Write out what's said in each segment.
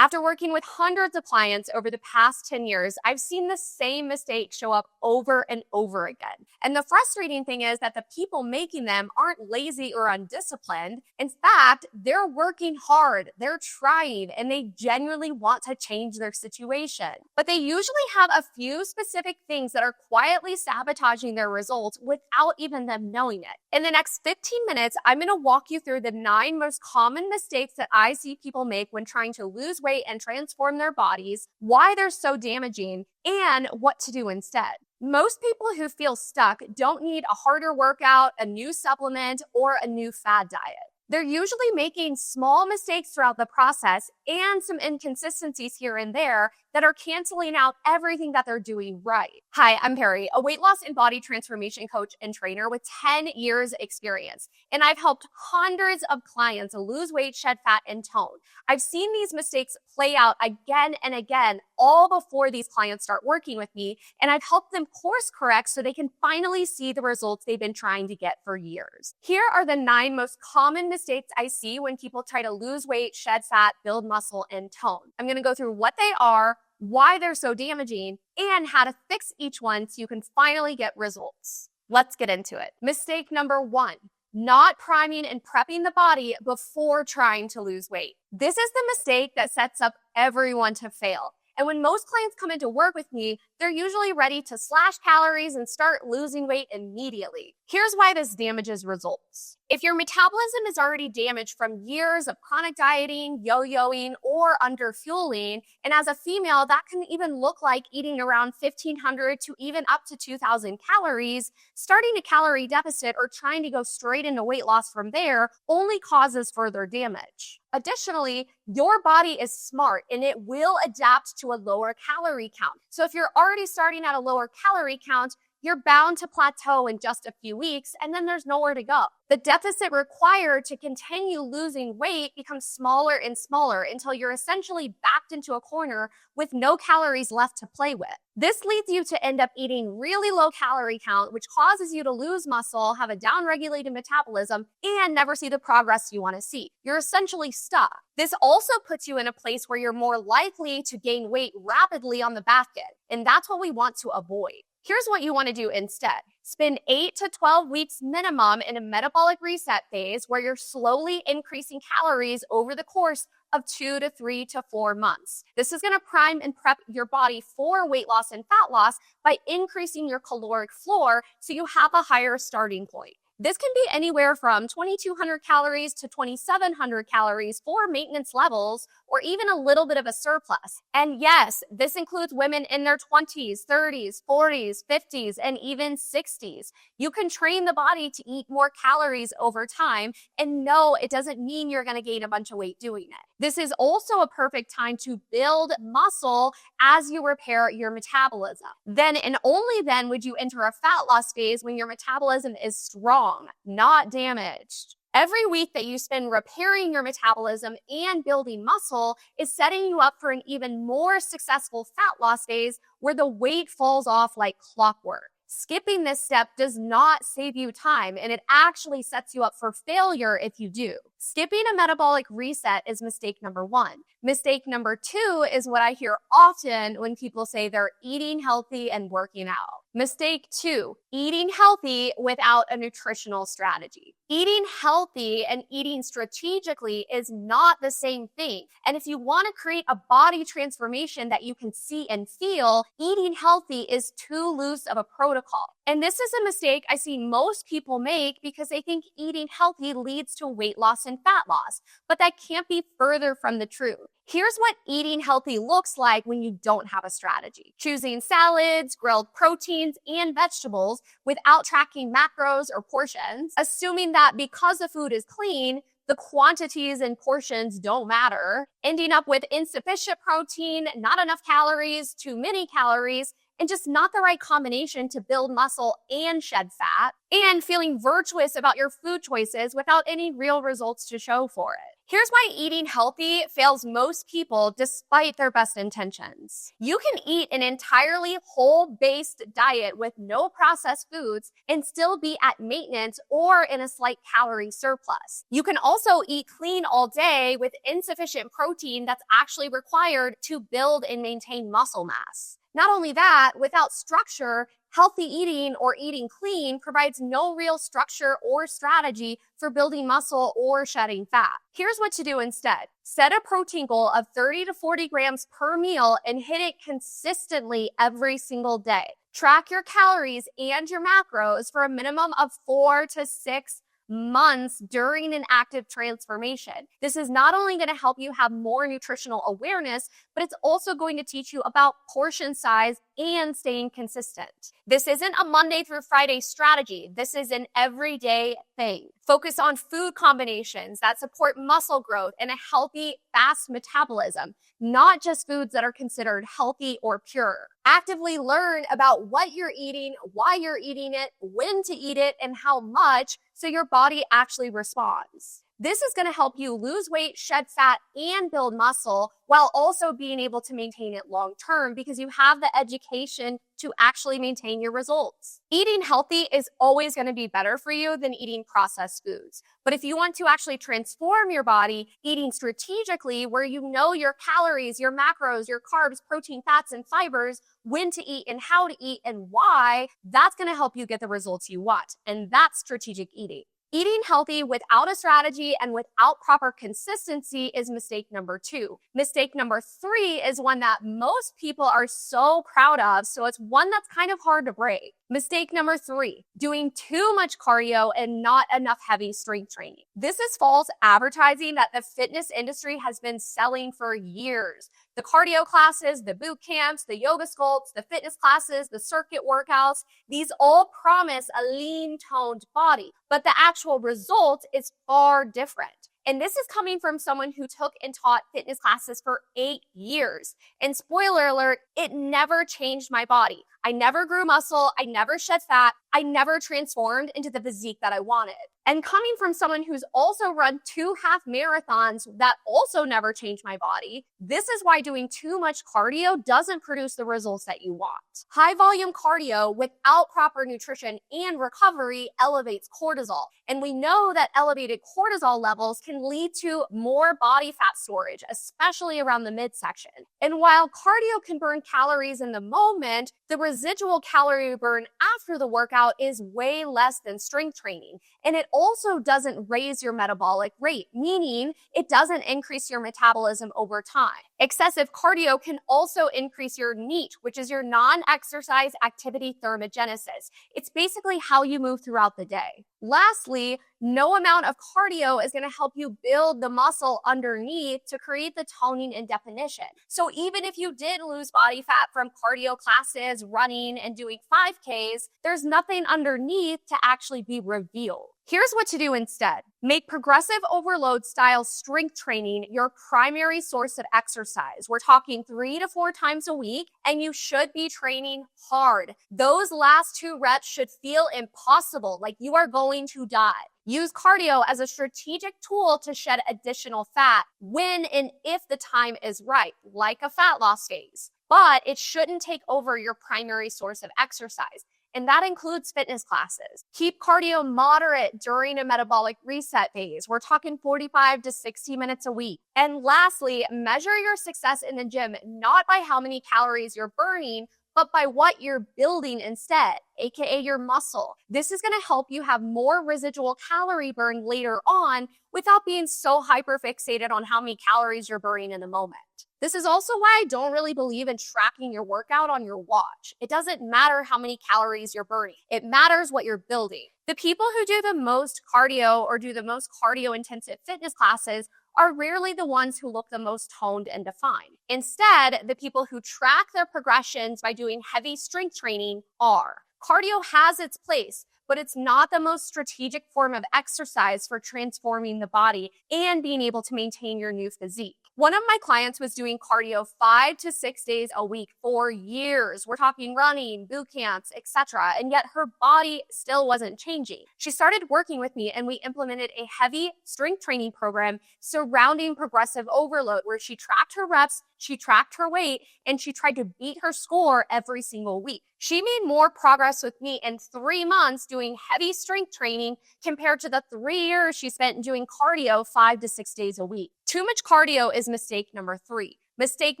After working with hundreds of clients over the past 10 years, I've seen the same mistakes show up over and over again. And the frustrating thing is that the people making them aren't lazy or undisciplined. In fact, they're working hard, they're trying, and they genuinely want to change their situation. But they usually have a few specific things that are quietly sabotaging their results without even them knowing it. In the next 15 minutes, I'm going to walk you through the 9 most common mistakes that I see people make when trying to lose weight and transform their bodies, why they're so damaging, and what to do instead. Most people who feel stuck don't need a harder workout, a new supplement, or a new fad diet. They're usually making small mistakes throughout the process and some inconsistencies here and there that are canceling out everything that they're doing right. Hi, I'm Perry, a weight loss and body transformation coach and trainer with 10 years experience. And I've helped hundreds of clients lose weight, shed fat, and tone. I've seen these mistakes play out again and again, all before these clients start working with me. And I've helped them course correct so they can finally see the results they've been trying to get for years. Here are the 9 most common mistakes I see when people try to lose weight, shed fat, build muscle, and tone. I'm going to go through what they are, why they're so damaging, and how to fix each one so you can finally get results. Let's get into it. Mistake number 1, not priming and prepping the body before trying to lose weight. This is the mistake that sets up everyone to fail. And when most clients come into work with me, they're usually ready to slash calories and start losing weight immediately. Here's why this damages results. If your metabolism is already damaged from years of chronic dieting, yo-yoing, or underfueling, and as a female, that can even look like eating around 1,500 to even up to 2,000 calories, starting a calorie deficit or trying to go straight into weight loss from there only causes further damage. Additionally, your body is smart and it will adapt to a lower calorie count. So if you're already starting at a lower calorie count, you're bound to plateau in just a few weeks, and then there's nowhere to go. The deficit required to continue losing weight becomes smaller and smaller until you're essentially backed into a corner with no calories left to play with. This leads you to end up eating really low calorie count, which causes you to lose muscle, have a downregulated metabolism, and never see the progress you want to see. You're essentially stuck. This also puts you in a place where you're more likely to gain weight rapidly on the back end, and that's what we want to avoid. Here's what you want to do instead. Spend 8 to 12 weeks minimum in a metabolic reset phase where you're slowly increasing calories over the course of 2 to 3 to 4 months. This is going to prime and prep your body for weight loss and fat loss by increasing your caloric floor so you have a higher starting point. This can be anywhere from 2,200 calories to 2,700 calories for maintenance levels, or even a little bit of a surplus. And yes, this includes women in their 20s, 30s, 40s, 50s, and even 60s. You can train the body to eat more calories over time, and no, it doesn't mean you're going to gain a bunch of weight doing it. This is also a perfect time to build muscle as you repair your metabolism. Then and only then would you enter a fat loss phase when your metabolism is strong, not damaged. Every week that you spend repairing your metabolism and building muscle is setting you up for an even more successful fat loss phase where the weight falls off like clockwork. Skipping this step does not save you time, and it actually sets you up for failure if you do. Skipping a metabolic reset is mistake number 1. Mistake number 2 is what I hear often when people say they're eating healthy and working out. Mistake 2, eating healthy without a nutritional strategy. Eating healthy and eating strategically is not the same thing. And if you want to create a body transformation that you can see and feel, eating healthy is too loose of a protocol. And this is a mistake I see most people make because they think eating healthy leads to weight loss and fat loss, but that can't be further from the truth. Here's what eating healthy looks like when you don't have a strategy. Choosing salads, grilled proteins, and vegetables without tracking macros or portions, assuming that because the food is clean, the quantities and portions don't matter, ending up with insufficient protein, not enough calories, too many calories, and just not the right combination to build muscle and shed fat, and feeling virtuous about your food choices without any real results to show for it. Here's why eating healthy fails most people despite their best intentions. You can eat an entirely whole-based diet with no processed foods and still be at maintenance or in a slight calorie surplus. You can also eat clean all day with insufficient protein that's actually required to build and maintain muscle mass. Not only that, without structure, healthy eating or eating clean provides no real structure or strategy for building muscle or shedding fat. Here's what to do instead. Set a protein goal of 30 to 40 grams per meal and hit it consistently every single day. Track your calories and your macros for a minimum of 4 to 6 months during an active transformation. This is not only going to help you have more nutritional awareness, but it's also going to teach you about portion size and staying consistent. This isn't a Monday through Friday strategy. This is an everyday thing. Focus on food combinations that support muscle growth and a healthy, fast metabolism, not just foods that are considered healthy or pure. Actively learn about what you're eating, why you're eating it, when to eat it, and how much, so your body actually responds. This is going to help you lose weight, shed fat, and build muscle while also being able to maintain it long term because you have the education to actually maintain your results. Eating healthy is always going to be better for you than eating processed foods. But if you want to actually transform your body, eating strategically where you know your calories, your macros, your carbs, protein, fats, and fibers, when to eat and how to eat and why, that's going to help you get the results you want. And that's strategic eating. Eating healthy without a strategy and without proper consistency is mistake number 2. Mistake number 3 is one that most people are so proud of, so it's one that's kind of hard to break. Mistake number 3, doing too much cardio and not enough heavy strength training. This is false advertising that the fitness industry has been selling for years. The cardio classes, the boot camps, the yoga sculpts, the fitness classes, the circuit workouts, these all promise a lean, toned body, but the actual result is far different. And this is coming from someone who took and taught fitness classes for 8 years. And spoiler alert, it never changed my body. I never grew muscle. I never shed fat. I never transformed into the physique that I wanted. And coming from someone who's also run 2 half marathons that also never changed my body, this is why doing too much cardio doesn't produce the results that you want. High volume cardio without proper nutrition and recovery elevates cortisol. And we know that elevated cortisol levels can lead to more body fat storage, especially around the midsection. And while cardio can burn calories in the moment, the residual calorie burn after the workout is way less than strength training. And it also doesn't raise your metabolic rate, meaning it doesn't increase your metabolism over time. Excessive cardio can also increase your NEAT, which is your non-exercise activity thermogenesis. It's basically how you move throughout the day. Lastly, no amount of cardio is going to help you build the muscle underneath to create the toning and definition. So even if you did lose body fat from cardio classes, running, and doing 5Ks, there's nothing underneath to actually be revealed. Here's what to do instead. Make progressive overload style strength training your primary source of exercise. We're talking 3 to 4 times a week, and you should be training hard. Those last 2 reps should feel impossible, like you are going to die. Use cardio as a strategic tool to shed additional fat when and if the time is right, like a fat loss phase. But it shouldn't take over your primary source of exercise. And that includes fitness classes. Keep cardio moderate during a metabolic reset phase. We're talking 45 to 60 minutes a week. And lastly, measure your success in the gym not by how many calories you're burning, but by what you're building instead, aka your muscle. This is going to help you have more residual calorie burn later on without being so hyperfixated on how many calories you're burning in the moment. This is also why I don't really believe in tracking your workout on your watch. It doesn't matter how many calories you're burning. It matters what you're building. The people who do the most cardio or do the most cardio intensive fitness classes are rarely the ones who look the most toned and defined. Instead, the people who track their progressions by doing heavy strength training are. Cardio has its place, but it's not the most strategic form of exercise for transforming the body and being able to maintain your new physique. One of my clients was doing cardio 5 to 6 days a week for years. We're talking running, boot camps, etc. And yet her body still wasn't changing. She started working with me and we implemented a heavy strength training program surrounding progressive overload where she tracked her reps, she tracked her weight, and she tried to beat her score every single week. She made more progress with me in 3 months doing heavy strength training compared to the 3 years she spent doing cardio 5 to 6 days a week. Too much cardio is mistake number 3. Mistake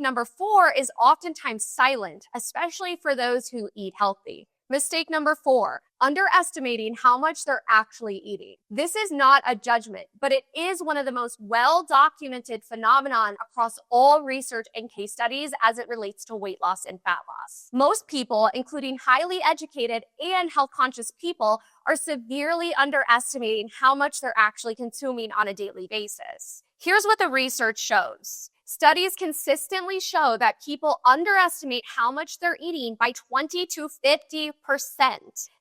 number 4 is oftentimes silent, especially for those who eat healthy. Mistake number 4, underestimating how much they're actually eating. This is not a judgment, but it is one of the most well-documented phenomenon across all research and case studies as it relates to weight loss and fat loss. Most people, including highly educated and health-conscious people, are severely underestimating how much they're actually consuming on a daily basis. Here's what the research shows. Studies consistently show that people underestimate how much they're eating by 20 to 50%.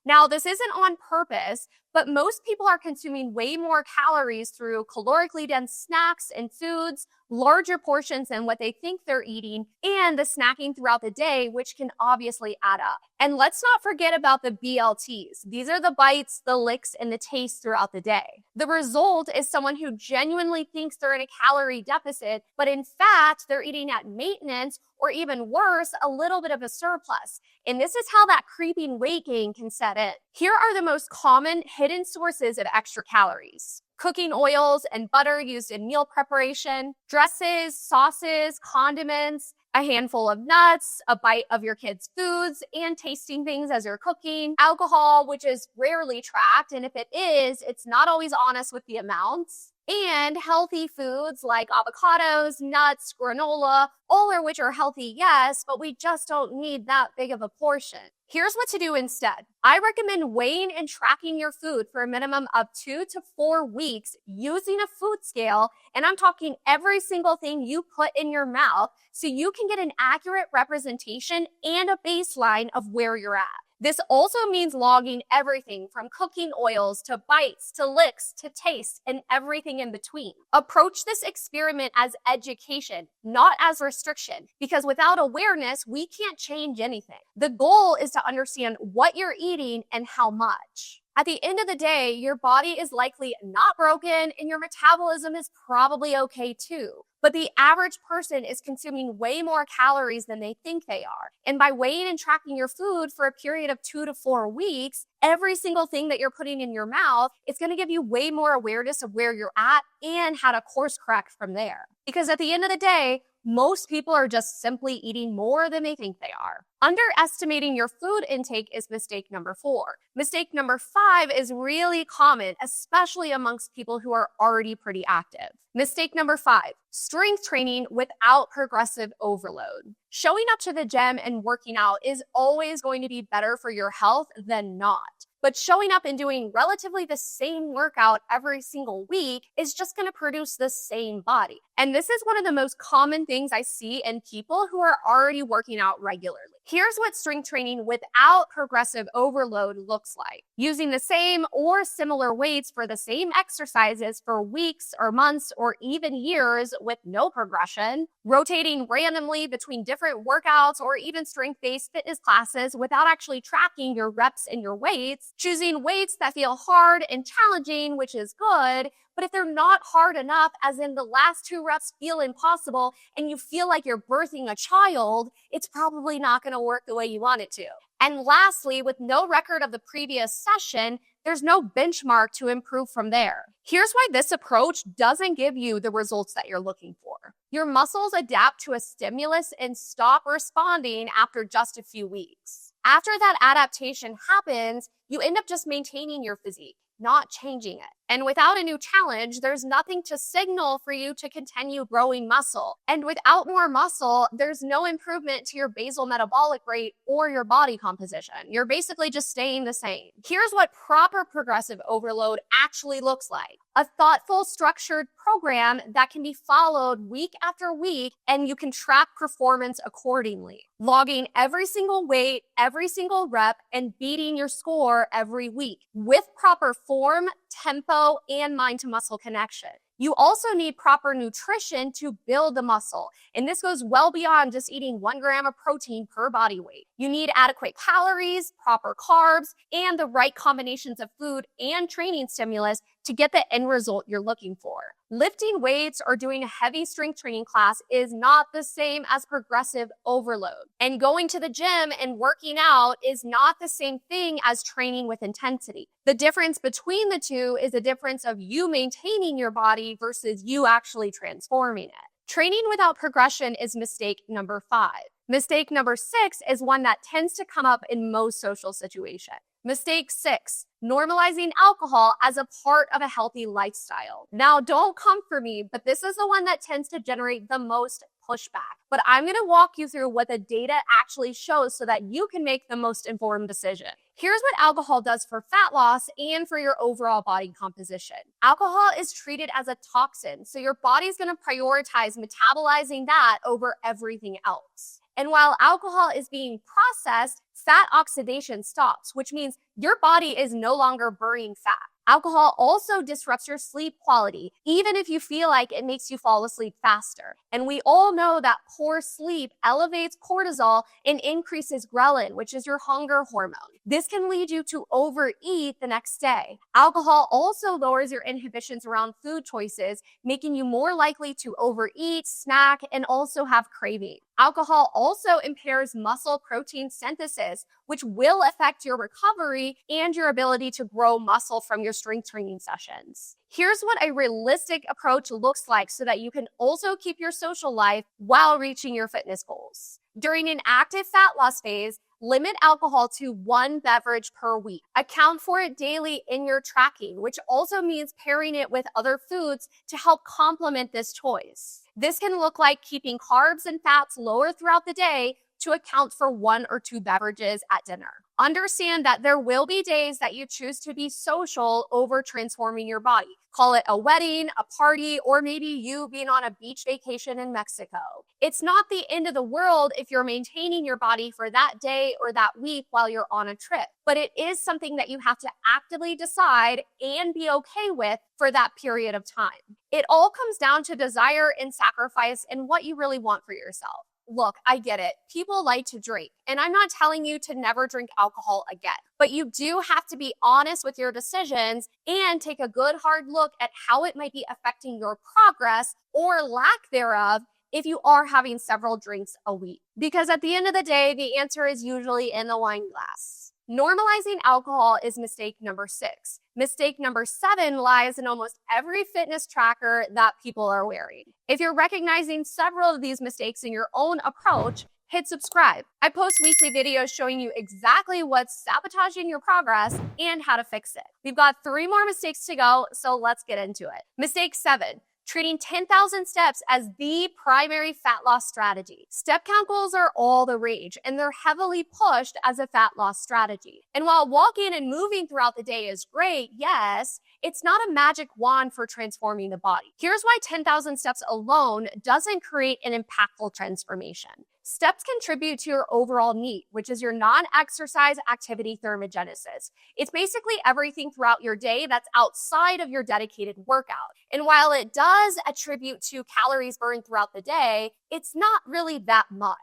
Now, this isn't on purpose, but most people are consuming way more calories through calorically dense snacks and foods, larger portions than what they think they're eating, and the snacking throughout the day, which can obviously add up. And let's not forget about the BLTs. These are the bites, the licks, and the taste throughout the day. The result is someone who genuinely thinks they're in a calorie deficit, but in fact, they're eating at maintenance or even worse, a little bit of a surplus. And this is how that creeping weight gain can set in. Here are the most common hidden sources of extra calories: cooking oils and butter used in meal preparation, dresses, sauces, condiments, a handful of nuts, a bite of your kids' foods, and tasting things as you're cooking, alcohol, which is rarely tracked, and if it is, it's not always honest with the amounts, and healthy foods like avocados, nuts, granola, all of which are healthy, yes, but we just don't need that big of a portion. Here's what to do instead. I recommend weighing and tracking your food for a minimum of 2 to 4 weeks using a food scale, and I'm talking every single thing you put in your mouth so you can get an accurate representation and a baseline of where you're at. This also means logging everything from cooking oils to bites to licks to taste and everything in between. Approach this experiment as education, not as restriction, because without awareness, we can't change anything. The goal is to understand what you're eating and how much. At the end of the day, your body is likely not broken and your metabolism is probably okay too. But the average person is consuming way more calories than they think they are. And by weighing and tracking your food for a period of 2 to 4 weeks, every single thing that you're putting in your mouth, it's going to give you way more awareness of where you're at and how to course correct from there. Because at the end of the day, most people are just simply eating more than they think they are. Underestimating your food intake is mistake number 4. Mistake number 5 is really common, especially amongst people who are already pretty active. Mistake number 5, strength training without progressive overload. Showing up to the gym and working out is always going to be better for your health than not. But showing up and doing relatively the same workout every single week is just going to produce the same body. And this is one of the most common things I see in people who are already working out regularly. Here's what strength training without progressive overload looks like. Using the same or similar weights for the same exercises for weeks or months or even years with no progression, rotating randomly between different workouts or even strength-based fitness classes without actually tracking your reps and your weights, choosing weights that feel hard and challenging, which is good, but if they're not hard enough, as in the last 2 reps feel impossible and you feel like you're birthing a child, it's probably not going to work the way you want it to. And lastly, with no record of the previous session, there's no benchmark to improve from there. Here's why this approach doesn't give you the results that you're looking for. Your muscles adapt to a stimulus and stop responding after just a few weeks. After that adaptation happens, you end up just maintaining your physique, not changing it. And without a new challenge, there's nothing to signal for you to continue growing muscle. And without more muscle, there's no improvement to your basal metabolic rate or your body composition. You're basically just staying the same. Here's what proper progressive overload actually looks like. A thoughtful, structured program that can be followed week after week, and you can track performance accordingly. Logging every single weight, every single rep, and beating your score every week with proper form, tempo, and mind to muscle connection. You also need proper nutrition to build the muscle. And this goes well beyond just eating 1 gram of protein per body weight. You need adequate calories, proper carbs, and the right combinations of food and training stimulus to get the end result you're looking for. Lifting weights or doing a heavy strength training class is not the same as progressive overload. And going to the gym and working out is not the same thing as training with intensity. The difference between the two is a difference of you maintaining your body versus you actually transforming it. Training without progression is mistake number 5. Mistake number 6 is one that tends to come up in most social situations. Mistake 6, normalizing alcohol as a part of a healthy lifestyle. Now, don't come for me, but this is the one that tends to generate the most pushback. But I'm going to walk you through what the data actually shows so that you can make the most informed decision. Here's what alcohol does for fat loss and for your overall body composition. Alcohol is treated as a toxin, so your body's going to prioritize metabolizing that over everything else. And while alcohol is being processed, fat oxidation stops, which means your body is no longer burning fat. Alcohol also disrupts your sleep quality, even if you feel like it makes you fall asleep faster. And we all know that poor sleep elevates cortisol and increases ghrelin, which is your hunger hormone. This can lead you to overeat the next day. Alcohol also lowers your inhibitions around food choices, making you more likely to overeat, snack, and also have cravings. Alcohol also impairs muscle protein synthesis, which will affect your recovery and your ability to grow muscle from your strength training sessions. Here's what a realistic approach looks like so that you can also keep your social life while reaching your fitness goals. During an active fat loss phase, limit alcohol to 1 beverage per week. Account for it daily in your tracking, which also means pairing it with other foods to help complement this choice. This can look like keeping carbs and fats lower throughout the day to account for 1 or 2 beverages at dinner. Understand that there will be days that you choose to be social over transforming your body. Call it a wedding, a party, or maybe you being on a beach vacation in Mexico. It's not the end of the world if you're maintaining your body for that day or that week while you're on a trip, but it is something that you have to actively decide and be okay with for that period of time. It all comes down to desire and sacrifice and what you really want for yourself. Look, I get it. People like to drink, and I'm not telling you to never drink alcohol again, but you do have to be honest with your decisions and take a good hard look at how it might be affecting your progress or lack thereof if you are having several drinks a week. Because at the end of the day, the answer is usually in the wine glass. Normalizing alcohol is mistake number 6. Mistake number 7 lies in almost every fitness tracker that people are wearing. If you're recognizing several of these mistakes in your own approach, hit subscribe. I post weekly videos showing you exactly what's sabotaging your progress and how to fix it. We've got 3 more mistakes to go, so let's get into it. Mistake 7. Treating 10,000 steps as the primary fat loss strategy. Step count goals are all the rage, and they're heavily pushed as a fat loss strategy. And while walking and moving throughout the day is great, yes, it's not a magic wand for transforming the body. Here's why 10,000 steps alone doesn't create an impactful transformation. Steps contribute to your overall NEAT, which is your non-exercise activity thermogenesis. It's basically everything throughout your day that's outside of your dedicated workout. And while it does attribute to calories burned throughout the day, it's not really that much.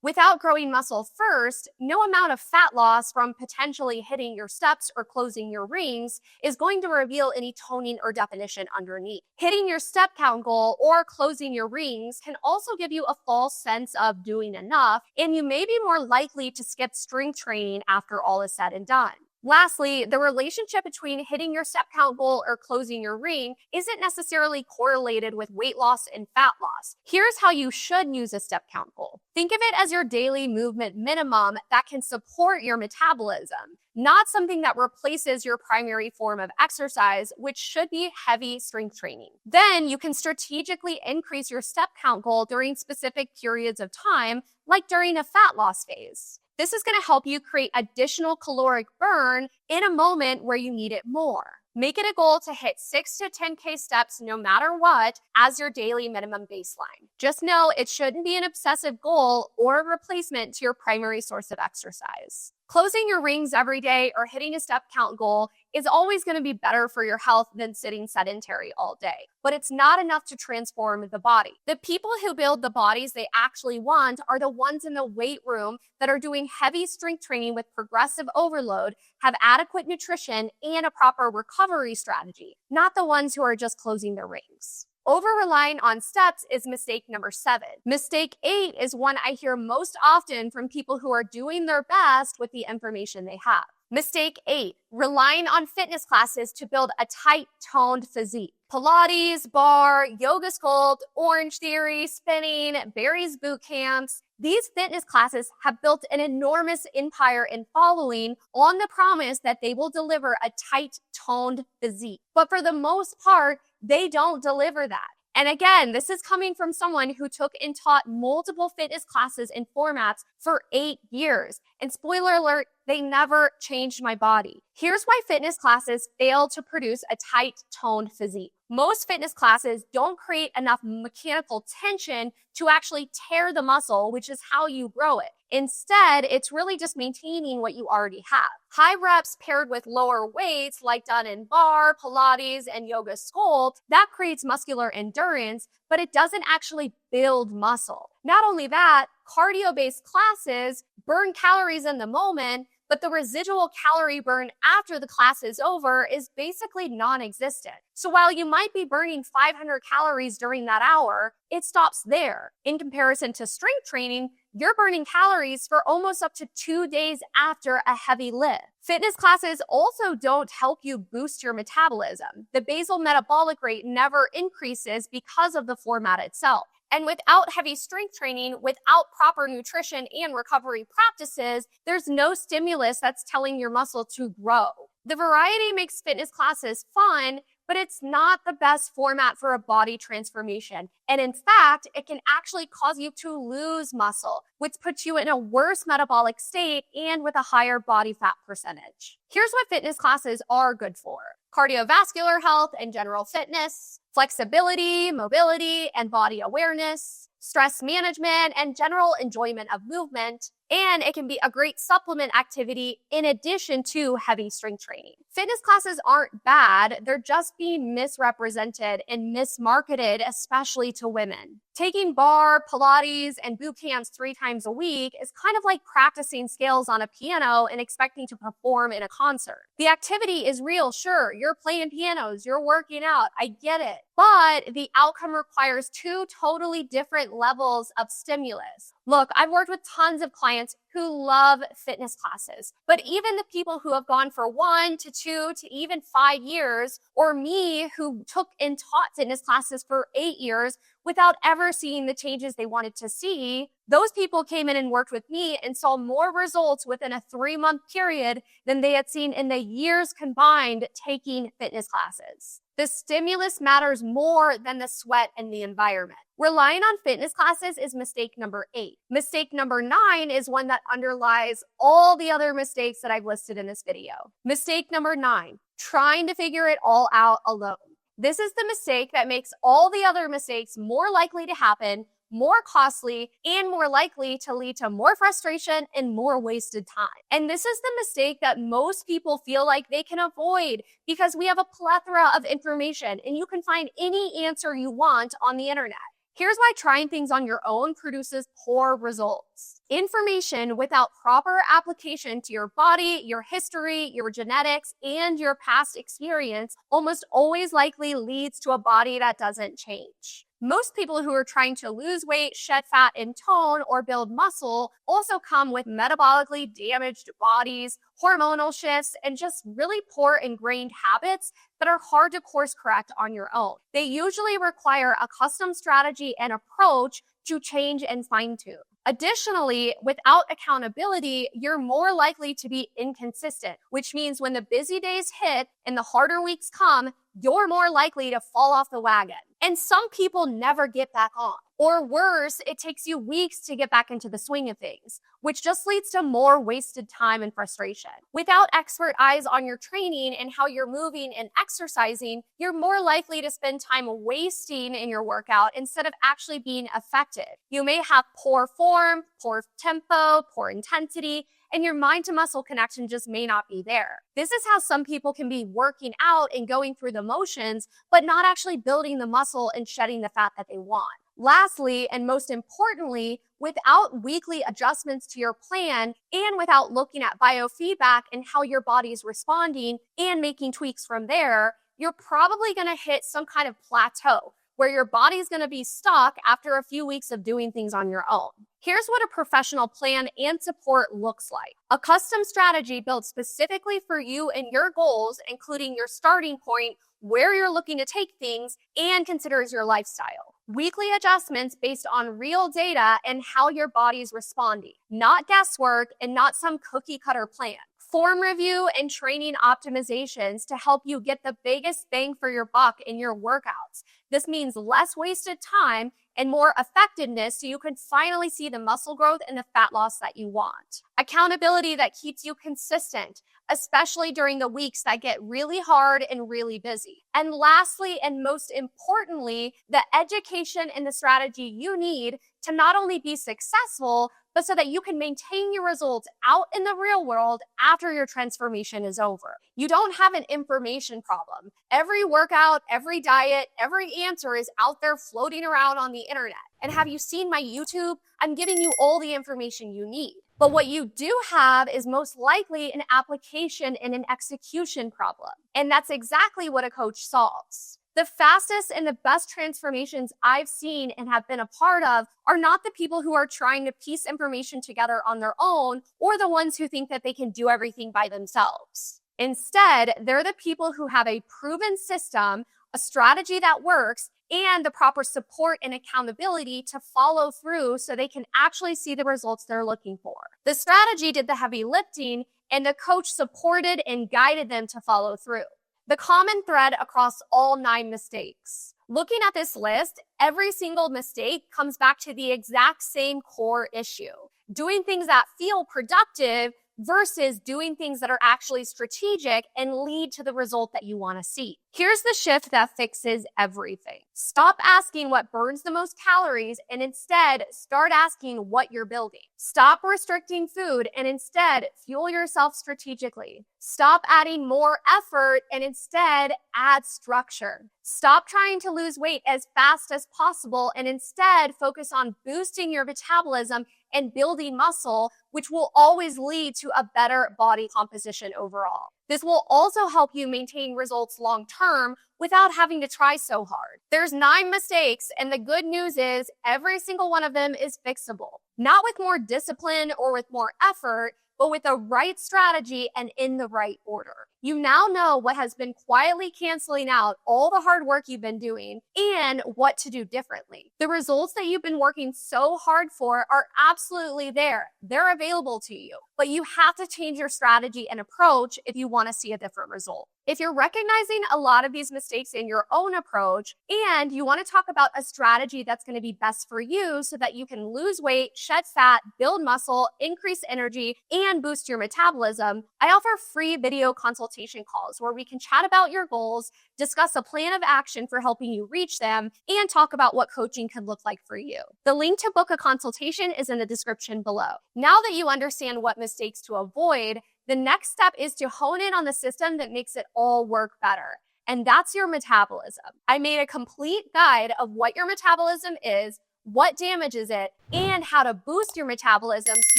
Without growing muscle first, no amount of fat loss from potentially hitting your steps or closing your rings is going to reveal any toning or definition underneath. Hitting your step count goal or closing your rings can also give you a false sense of doing enough, and you may be more likely to skip strength training after all is said and done. Lastly, the relationship between hitting your step count goal or closing your ring isn't necessarily correlated with weight loss and fat loss. Here's how you should use a step count goal. Think of it as your daily movement minimum that can support your metabolism, not something that replaces your primary form of exercise, which should be heavy strength training. Then you can strategically increase your step count goal during specific periods of time, like during a fat loss phase. This is going to help you create additional caloric burn in a moment where you need it more. Make it a goal to hit 6 to 10K steps no matter what as your daily minimum baseline. Just know it shouldn't be an obsessive goal or a replacement to your primary source of exercise. Closing your rings every day or hitting a step count goal is always going to be better for your health than sitting sedentary all day, but it's not enough to transform the body. The people who build the bodies they actually want are the ones in the weight room that are doing heavy strength training with progressive overload, have adequate nutrition, and a proper recovery strategy, not the ones who are just closing their rings. Over-relying on steps is mistake number 7. Mistake 8 is one I hear most often from people who are doing their best with the information they have. Mistake 8, relying on fitness classes to build a tight, toned physique. Pilates, bar, yoga sculpt, Orange Theory, spinning, Barry's boot camps. These fitness classes have built an enormous empire and following on the promise that they will deliver a tight, toned physique. But for the most part, they don't deliver that. And again, this is coming from someone who took and taught multiple fitness classes and formats for 8 years. And spoiler alert, they never changed my body. Here's why fitness classes fail to produce a tight, toned physique. Most fitness classes don't create enough mechanical tension to actually tear the muscle, which is how you grow it. Instead, it's really just maintaining what you already have. High reps paired with lower weights, like done in bar, Pilates, and yoga sculpt, that creates muscular endurance, but it doesn't actually build muscle. Not only that, cardio-based classes burn calories in the moment, but the residual calorie burn after the class is over is basically non-existent. So while you might be burning 500 calories during that hour, it stops there. In comparison to strength training, you're burning calories for almost up to 2 days after a heavy lift. Fitness classes also don't help you boost your metabolism. The basal metabolic rate never increases because of the format itself. And without heavy strength training, without proper nutrition and recovery practices, there's no stimulus that's telling your muscle to grow. The variety makes fitness classes fun, but it's not the best format for a body transformation. And in fact, it can actually cause you to lose muscle, which puts you in a worse metabolic state and with a higher body fat percentage. Here's what fitness classes are good for: cardiovascular health and general fitness, flexibility, mobility, and body awareness, stress management, and general enjoyment of movement. And it can be a great supplement activity in addition to heavy strength training. Fitness classes aren't bad, they're just being misrepresented and mismarketed, especially to women. Taking bar, Pilates, and boot camps 3 times a week is kind of like practicing scales on a piano and expecting to perform in a concert. The activity is real, sure, you're playing pianos, you're working out, I get it. But the outcome requires 2 totally different levels of stimulus. Look, I've worked with tons of clients who love fitness classes, but even the people who have gone for 1 to 2 to even 5 years, or me who took and taught fitness classes for 8 years without ever seeing the changes they wanted to see, those people came in and worked with me and saw more results within a 3-month period than they had seen in the years combined taking fitness classes. The stimulus matters more than the sweat and the environment. Relying on fitness classes is mistake number 8. Mistake number 9 is one that underlies all the other mistakes that I've listed in this video. Mistake number 9, trying to figure it all out alone. This is the mistake that makes all the other mistakes more likely to happen, more costly, and more likely to lead to more frustration and more wasted time. And this is the mistake that most people feel like they can avoid because we have a plethora of information and you can find any answer you want on the internet. Here's why trying things on your own produces poor results. Information without proper application to your body, your history, your genetics, and your past experience almost always likely leads to a body that doesn't change. Most people who are trying to lose weight, shed fat, and tone, or build muscle also come with metabolically damaged bodies, hormonal shifts, and just really poor ingrained habits that are hard to course correct on your own. They usually require a custom strategy and approach to change and fine tune. Additionally, without accountability, you're more likely to be inconsistent, which means when the busy days hit and the harder weeks come, you're more likely to fall off the wagon. And some people never get back on. Or worse, it takes you weeks to get back into the swing of things, which just leads to more wasted time and frustration. Without expert eyes on your training and how you're moving and exercising, you're more likely to spend time wasting in your workout instead of actually being effective. You may have poor form, poor tempo, poor intensity, and your mind to muscle connection just may not be there. This is how some people can be working out and going through the motions, but not actually building the muscle and shedding the fat that they want. Lastly, and most importantly, without weekly adjustments to your plan and without looking at biofeedback and how your body's responding and making tweaks from there, you're probably going to hit some kind of plateau where your body's going to be stuck after a few weeks of doing things on your own. Here's what a professional plan and support looks like. A custom strategy built specifically for you and your goals, including your starting point, where you're looking to take things, and considers your lifestyle. Weekly adjustments based on real data and how your body's responding, not guesswork and not some cookie cutter plan. Form review and training optimizations to help you get the biggest bang for your buck in your workouts. This means less wasted time and more effectiveness so you can finally see the muscle growth and the fat loss that you want. Accountability that keeps you consistent, especially during the weeks that get really hard and really busy. And lastly, and most importantly, the education and the strategy you need to not only be successful, but so that you can maintain your results out in the real world after your transformation is over. You don't have an information problem. Every workout, every diet, every answer is out there floating around on the internet. And have you seen my YouTube? I'm giving you all the information you need. But what you do have is most likely an application and an execution problem. And that's exactly what a coach solves. The fastest and the best transformations I've seen and have been a part of are not the people who are trying to piece information together on their own or the ones who think that they can do everything by themselves. Instead, they're the people who have a proven system, a strategy that works, and the proper support and accountability to follow through so they can actually see the results they're looking for. The strategy did the heavy lifting, and the coach supported and guided them to follow through. The common thread across all 9 mistakes. Looking at this list, every single mistake comes back to the exact same core issue. Doing things that feel productive versus doing things that are actually strategic and lead to the result that you want to see. Here's the shift that fixes everything. Stop asking what burns the most calories and instead start asking what you're building. Stop restricting food and instead fuel yourself strategically. Stop adding more effort and instead add structure. Stop trying to lose weight as fast as possible and instead focus on boosting your metabolism and building muscle, which will always lead to a better body composition overall. This will also help you maintain results long term without having to try so hard. There's 9 mistakes, and the good news is every single one of them is fixable. Not with more discipline or with more effort, but with the right strategy and in the right order. You now know what has been quietly canceling out all the hard work you've been doing and what to do differently. The results that you've been working so hard for are absolutely there. They're available to you, but you have to change your strategy and approach if you want to see a different result. If you're recognizing a lot of these mistakes in your own approach and you want to talk about a strategy that's going to be best for you so that you can lose weight, shed fat, build muscle, increase energy, and boost your metabolism, I offer free video consultation calls where we can chat about your goals, discuss a plan of action for helping you reach them, and talk about what coaching can look like for you. The link to book a consultation is in the description below. Now that you understand what mistakes to avoid, the next step is to hone in on the system that makes it all work better. And that's your metabolism. I made a complete guide of what your metabolism is, what damages it, and how to boost your metabolism so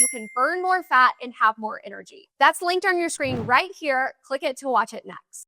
you can burn more fat and have more energy. That's linked on your screen right here. Click it to watch it next.